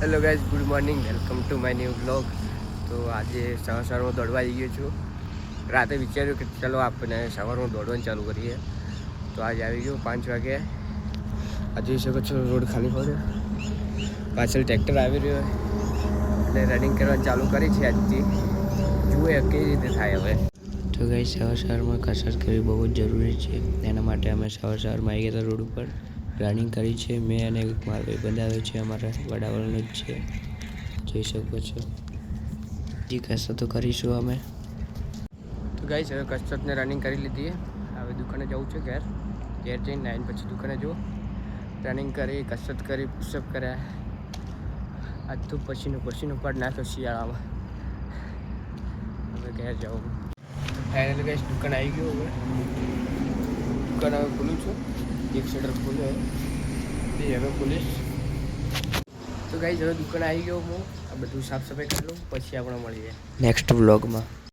Hello guys, good morning, welcome to my new blog. તો આજે સવારમાં દોડવા જઈ ગયો છું. રાતે વિચાર્યું કે ચલો આપણે સવારમાં દોડવાનું ચાલુ કરીએ. તો આજે આવી ગયો 5 વાગે. આ જોઈ શકો છો, રોડ ખાલી પડ્યો, પાછળ ટ્રેક્ટર આવી રહ્યો એટલે રનિંગ કરવાનું ચાલુ કરી છે આજથી. જુએ કઈ રીતે થાય હવે. તો ગાઈઝ, સવારમાં કસરત કરવી બહુ જ જરૂરી છે. એના માટે અમે સવારમાં આવી ગયા રોડ ઉપર રનિંગ કરી છે. મેં અને એક મારો ભાઈબંધ આવે છે, અમારા વડાવાળાનો જ છે, જોઈ શકો છો. જે કસરતો કરીશું અમે. તો ગાઈસ, હવે કસરતને રનિંગ કરી લીધી. હવે દુકાને જવું છે. ઘેર જઈને નાઈને પછી દુકાને જવું. રનિંગ કરી, કસરત કરી, પુશઅપ કર્યા. આજ તો પસીનો પડ નાખ્યો શિયાળામાં. હવે ઘેર જાઉં. ફાઇનલી ગાઈસ, દુકાન આવી ગયો. હવે દુકાન હવે ખોલું છું. એક શટર ખોલ્યો તે હવે ખોલીશ. તો ગાઈસ, હવે દુકાન આવી ગયો. હું આ બધું સાફ સફાઈ કરી લઉં, પછી આપણે મળીએ નેક્સ્ટ વ્લોગમાં.